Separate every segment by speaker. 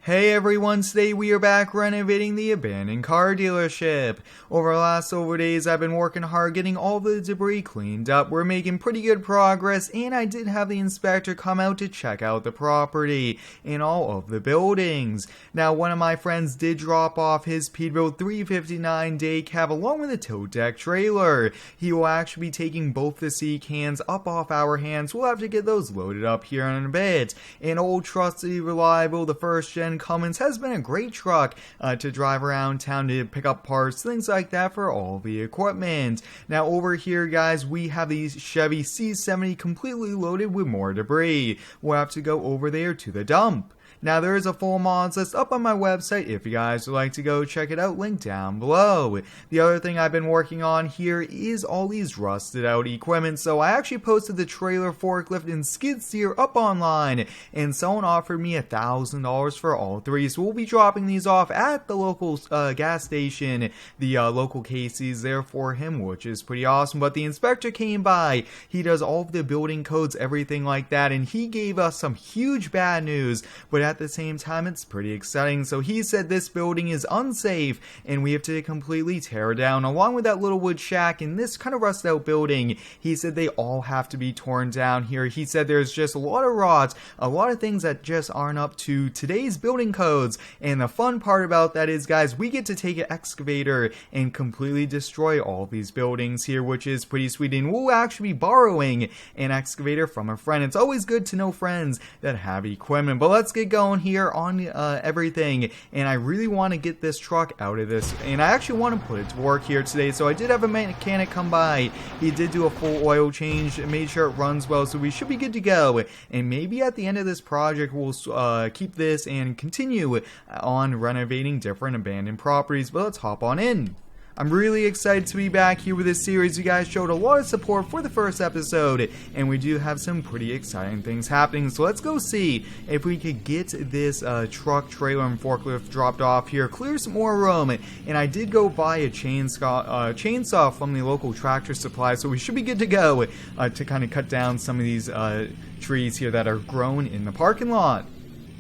Speaker 1: Hey everyone, today we are back renovating the abandoned car dealership. Over the last several days I've been working hard getting all the debris cleaned up. We're making pretty good progress, and I did have the inspector come out to check out the property and all of the buildings. Now one of my friends did drop off his Peterbilt 359 day cab along with a tow deck trailer. He will actually be taking both the sea cans up off our hands. We'll have to get those loaded up here in a bit. And old trusty reliable, the first gen Cummins has been a great truck to drive around town to pick up parts, things like that for all the equipment. Now over here guys, we have the Chevy C70 completely loaded with more debris. We'll have to go over there to the dump. Now there is a full mods list up on my website if you guys would like to go check it out, link down below. The other thing I've been working on here is all these rusted out equipment, so I actually posted the trailer, forklift, and skid steer up online, and someone offered me $1,000 for all three, so we'll be dropping these off at the local gas station, the local Casey's there for him, which is pretty awesome. But the inspector came by, he does all of the building codes, everything like that, and he gave us some huge bad news, but at the same time it's pretty exciting. So he said this building is unsafe and we have to completely tear it down, along with that little wood shack and this kind of rusted out building. He said they all have to be torn down here. He said there's just a lot of rot, a lot of things that just aren't up to today's building codes, and the fun part about that is guys, we get to take an excavator and completely destroy all these buildings here, which is pretty sweet, and we'll actually be borrowing an excavator from a friend. It's always good to know friends that have equipment. But let's get going here on everything, and I really want to get this truck out of this, and I actually want to put it to work here today. So I did have a mechanic come by. He did do a full oil change and made sure it runs well, so we should be good to go. And maybe at the end of this project we'll keep this and continue on renovating different abandoned properties. But let's hop on in. I'm really excited to be back here with this series. You guys showed a lot of support for the first episode, and we do have some pretty exciting things happening. So let's go see if we could get this truck, trailer, and forklift dropped off here, clear some more room. And I did go buy a chainsaw from the local tractor supply, so we should be good to go to kind of cut down some of these trees here that are grown in the parking lot.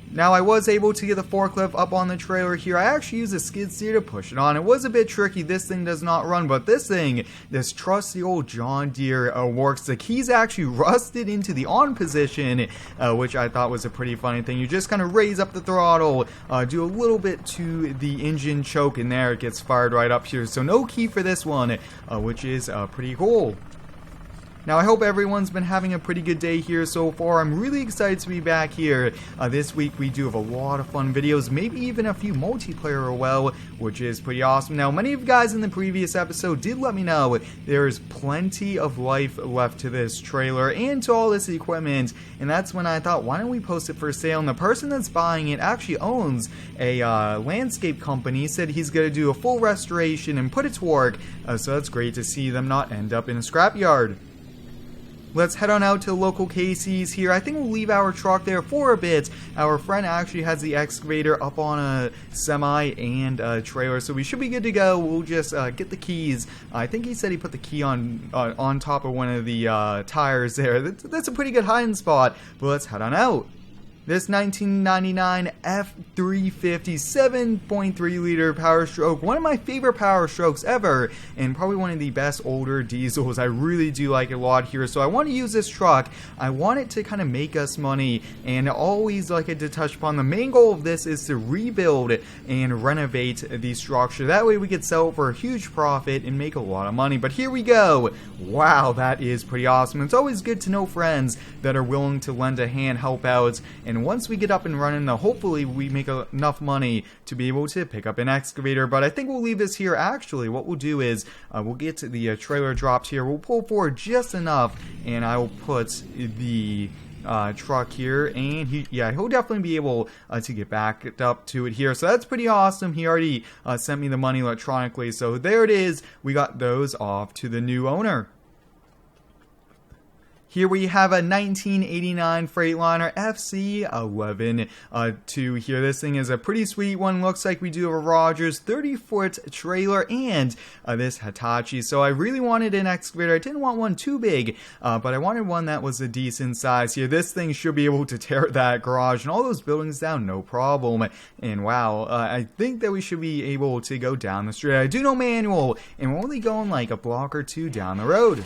Speaker 1: Now I was able to get the forklift up on the trailer here. I actually used a skid steer to push it on. It was a bit tricky. This thing does not run, but this thing, this trusty old John Deere works. The keys actually rusted into the on position, which I thought was a pretty funny thing. You just kind of raise up the throttle, do a little bit to the engine choke, and there it gets fired right up here. So no key for this one, which is pretty cool. Now I hope everyone's been having a pretty good day here so far. I'm really excited to be back here. This week we do have a lot of fun videos, maybe even a few multiplayer as well, which is pretty awesome. Now many of you guys in the previous episode did let me know there's plenty of life left to this trailer and to all this equipment, and that's when I thought, why don't we post it for sale? And the person that's buying it actually owns a landscape company, said he's going to do a full restoration and put it to work, so that's great to see them not end up in a scrapyard. Let's head on out to the local Casey's here. I think we'll leave our truck there for a bit. Our friend actually has the excavator up on a semi and a trailer, so we should be good to go. We'll just get the keys. I think he said he put the key on top of one of the tires there. That's a pretty good hiding spot, but let's head on out. This 1999 F350 7.3 liter Power Stroke, one of my favorite Power Strokes ever, and probably one of the best older diesels. I really do like it a lot here, so I want to use this truck. I want it to kind of make us money, and always like it to touch upon the main goal of this is to rebuild and renovate the structure. That way we could sell it for a huge profit and make a lot of money. But here we go. Wow, that is pretty awesome. It's always good to know friends that are willing to lend a hand, help out, and once we get up and running, hopefully we make enough money to be able to pick up an excavator. But I think we'll leave this here. Actually, what we'll do is we'll get the trailer dropped here. We'll pull forward just enough, and I will put the truck here, and he'll definitely be able to get back up to it here. So that's pretty awesome. He already sent me the money electronically, so there it is. We got those off to the new owner. Here we have a 1989 Freightliner FC11-2 here. This thing is a pretty sweet one. Looks like we do have a Rogers 30-foot trailer and this Hitachi. So I really wanted an excavator. I didn't want one too big, but I wanted one that was a decent size here. This thing should be able to tear that garage and all those buildings down, no problem. And wow, I think that we should be able to go down the street. I do know manual, and we're only going like a block or two down the road.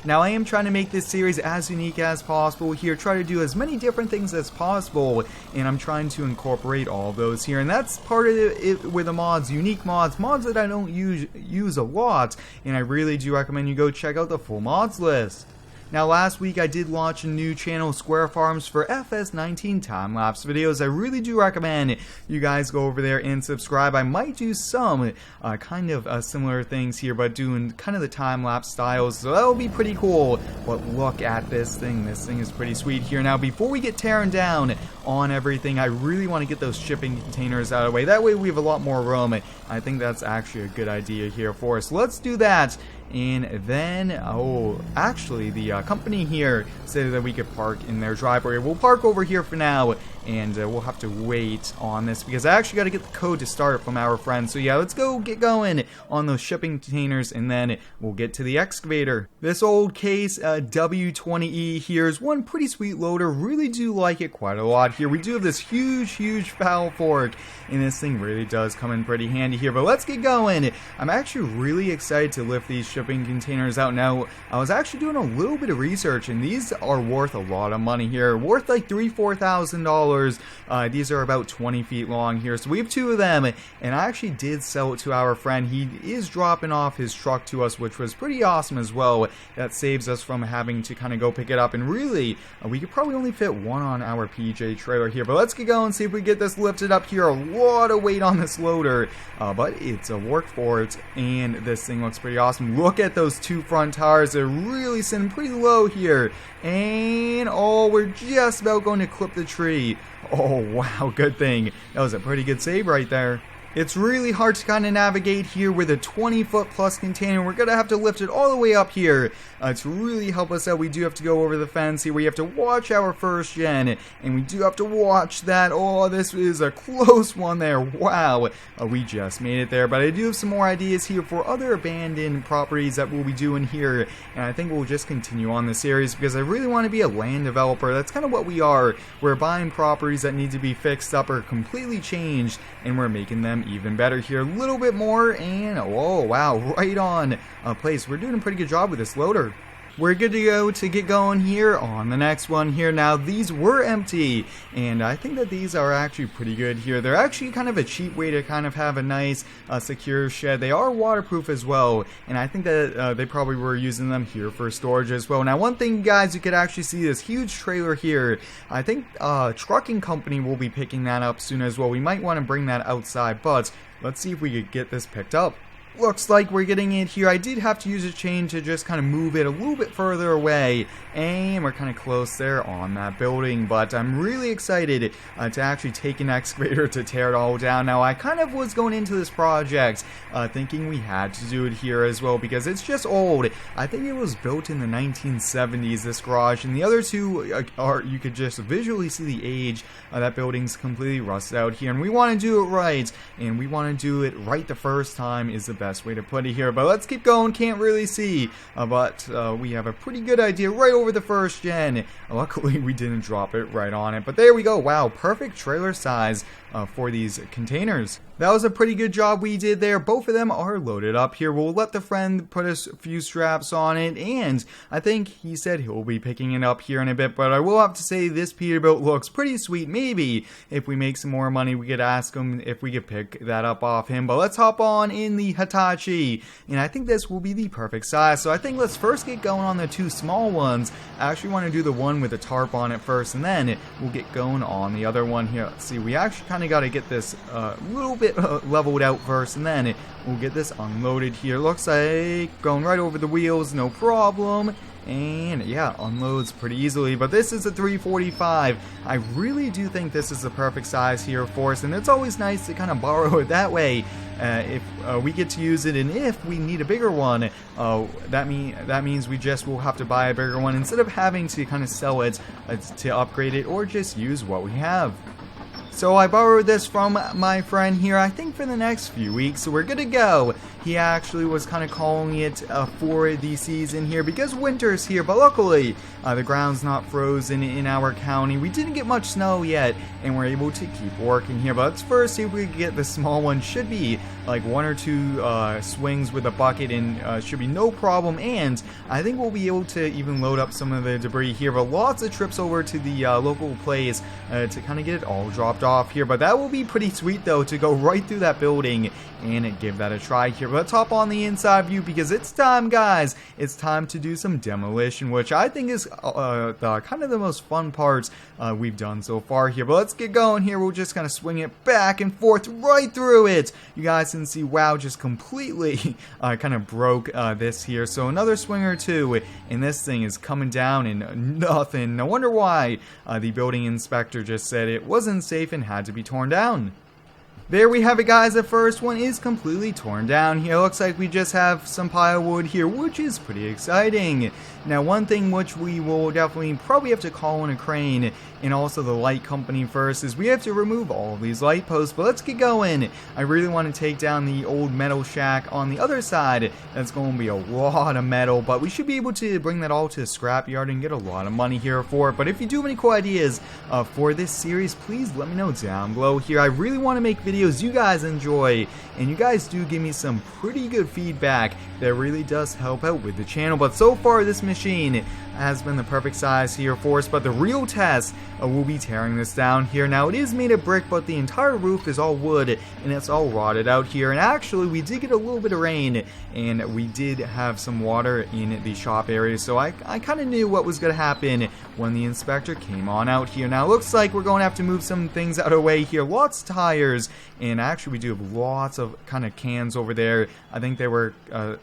Speaker 1: Now, I am trying to make this series as unique as possible here, try to do as many different things as possible, and I'm trying to incorporate all of those here, and that's part of it with the mods, unique mods that I don't use a lot, and I really do recommend you go check out the full mods list. Now, last week I did launch a new channel, Square Farms, for FS19 time-lapse videos. I really do recommend you guys go over there and subscribe. I might do some kind of similar things here, but doing kind of the time-lapse styles, so that'll be pretty cool. But look at this thing. This thing is pretty sweet here. Now, before we get tearing down on everything, I really want to get those shipping containers out of the way. That way we have a lot more room. I think that's actually a good idea here for us. Let's do that. And then, oh, actually, the company here said that we could park in their driveway. We'll park over here for now, and we'll have to wait on this because I actually got to get the code to start from our friend. So yeah, let's go get going on those shipping containers, and then we'll get to the excavator. This old case W20E here is one pretty sweet loader. Really do like it quite a lot here. We do have this huge foul fork, and this thing really does come in pretty handy here. But let's get going. I'm actually really excited to lift these shipping containers out. Now, I was actually doing a little bit of research, and these are worth a lot of money here. Worth like $3,000–4,000. These are about 20 feet long here. So we have two of them, and I actually did sell it to our friend. He is dropping off his truck to us, which was pretty awesome as well. That saves us from having to kind of go pick it up, and really, we could probably only fit one on our PJ trailer here. But let's get going, see if we get this lifted up here. A lot of weight on this loader, but it's a work for it, and this thing looks pretty awesome. Look at those two front tires. They're really sitting pretty low here, and oh, we're just about going to clip the tree. Oh wow, good thing. That was a pretty good save right there. It's really hard to kind of navigate here with a 20-foot plus container. We're going to have to lift it all the way up here to really help us out. We do have to go over the fence here. We have to watch our first gen, and we do have to watch that. Oh, this is a close one there. Wow, we just made it there. But I do have some more ideas here for other abandoned properties that we'll be doing here, and I think we'll just continue on the series because I really want to be a land developer. That's kind of what we are. We're buying properties that need to be fixed up or completely changed, and we're making them even better here, a little bit more, and oh wow, right on place. We're doing a pretty good job with this loader. We're good to go to get going here on the next one here. Now, these were empty, and I think that these are actually pretty good here. They're actually kind of a cheap way to kind of have a nice secure shed. They are waterproof as well, and I think that they probably were using them here for storage as well. Now, one thing, guys, you could actually see this huge trailer here. I think trucking company will be picking that up soon as well. We might want to bring that outside, but let's see if we could get this picked up. Looks like we're getting it here. I did have to use a chain to just kind of move it a little bit further away, and we're kind of close there on that building, but I'm really excited to actually take an excavator to tear it all down. Now, I kind of was going into this project thinking we had to do it here as well because it's just old. I think it was built in the 1970s, this garage, and the other two are, you could just visually see the age. That building's completely rusted out here, and we want to do it right, and we want to do it right the first time is the best way to put it here. But let's keep going. Can't really see, but we have a pretty good idea right over the first gen. Luckily we didn't drop it right on it, but there we go. Wow, perfect trailer size for these containers. That was a pretty good job we did there. Both of them are loaded up here. We'll let the friend put a few straps on it, and I think he said he'll be picking it up here in a bit, but I will have to say this Peterbilt looks pretty sweet. Maybe if we make some more money, we could ask him if we could pick that up off him. But let's hop on in the Hitachi, and I think this will be the perfect size. So I think let's first get going on the two small ones. I actually want to do the one with the tarp on it first, and then we'll get going on the other one here. Let's see, we actually kind of got to get this little bit leveled out first, and then we'll get this unloaded here. Looks like going right over the wheels, no problem. And yeah, unloads pretty easily. But this is a 345. I really do think this is the perfect size here for us, and it's always nice to kind of borrow it that way. if we get to use it, and if we need a bigger one, that means we just will have to buy a bigger one instead of having to kind of sell it to upgrade it, or just use what we have. So I borrowed this from my friend here, I think for the next few weeks, so we're good to go. He actually was kind of calling it for the season here because winter's here, but luckily the ground's not frozen in our county. We didn't get much snow yet, and we're able to keep working here. But let's first see if we can get the small one. Should be like 1 or 2 swings with a bucket, and should be no problem. And I think we'll be able to even load up some of the debris here, but lots of trips over to the local place to kind of get it all dropped off here. But that will be pretty sweet though, to go right through that building and give that a try here. Let's hop on the inside view because it's time, guys. It's time to do some demolition, which I think is the kind of the most fun parts we've done so far here. But let's get going here. We'll just kind of swing it back and forth right through it. You guys can see, wow, just completely kind of broke this here. So another swing or two, and this thing is coming down and nothing. No wonder why the building inspector just said it wasn't safe and had to be torn down. There we have it, guys. The first one is completely torn down here. Looks like we just have some pile of wood here, which is pretty exciting. Now, one thing which we will definitely probably have to call in a crane, and also the light company first, is we have to remove all of these light posts. But let's get going. I really want to take down the old metal shack on the other side. That's going to be a lot of metal, but we should be able to bring that all to the scrapyard and get a lot of money here for it. But if you do have any cool ideas for this series, please let me know down below here. I really want to make videos you guys enjoy, and you guys do give me some pretty good feedback that really does help out with the channel. But so far, this machine has been the perfect size here for us, but the real test will be tearing this down here. Now, it is made of brick, but the entire roof is all wood, and it's all rotted out here. And actually, we did get a little bit of rain, and we did have some water in the shop area, so I kind of knew what was going to happen when the inspector came on out here. Now, it looks like we're going to have to move some things out of the way here. Lots of tires, and actually, we do have lots of kind of cans over there. I think they were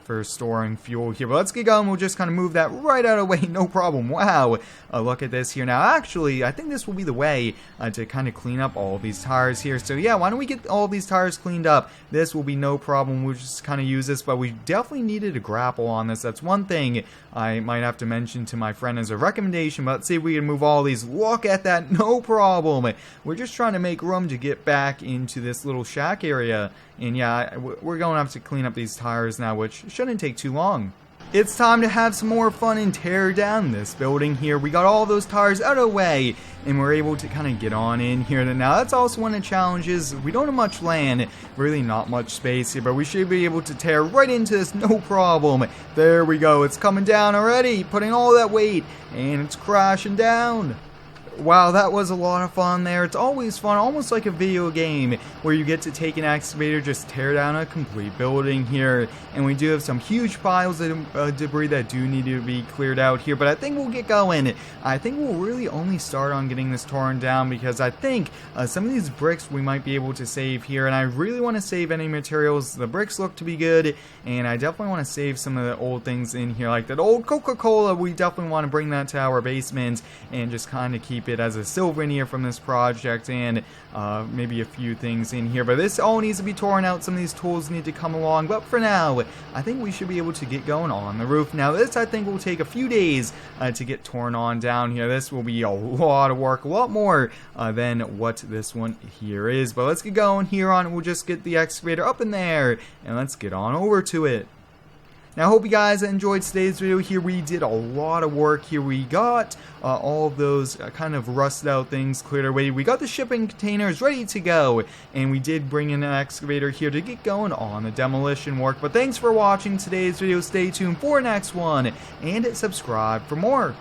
Speaker 1: for storing fuel here, but let's get going. We'll just kind of move that right out of the way. No problem. Wow, look at this here. Now, actually, I think this will be the way to kind of clean up all of these tires here. So yeah, why don't we get all of these tires cleaned up? This will be no problem. We'll just kind of use this, but we definitely needed a grapple on this. That's one thing I might have to mention to my friend as a recommendation. But let's see if we can move all these. Look at that. No problem. We're just trying to make room to get back into this little shack area. And yeah, we're going to have to clean up these tires now, which shouldn't take too long. It's time to have some more fun and tear down this building here. We got all those tires out of the way, and we're able to kind of get on in here. Now, that's also one of the challenges. We don't have much land, really not much space here, but we should be able to tear right into this, no problem. There we go. It's coming down already, putting all that weight, and it's crashing down. Wow, that was a lot of fun there. It's always fun, almost like a video game, where you get to take an excavator, just tear down a complete building here. And we do have some huge piles of debris that do need to be cleared out here, but I think we'll get going. I think we'll really only start on getting this torn down, because I think some of these bricks we might be able to save here, and I really want to save any materials. The bricks look to be good, and I definitely want to save some of the old things in here, like that old Coca-Cola. We definitely want to bring that to our basement and just kind of keep it as a souvenir from this project, and maybe a few things in here. But this all needs to be torn out. Some of these tools need to come along, but for now I think we should be able to get going on the roof. Now, this I think will take a few days to get torn on down here. This will be a lot of work, a lot more than what this one here is. But let's get going here on. We'll just get the excavator up in there, and let's get on over to it. Now, I hope you guys enjoyed today's video here. We did a lot of work here. We got all of those kind of rusted out things cleared away. We got the shipping containers ready to go, and we did bring in an excavator here to get going on the demolition work. But thanks for watching today's video. Stay tuned for the next one, and subscribe for more.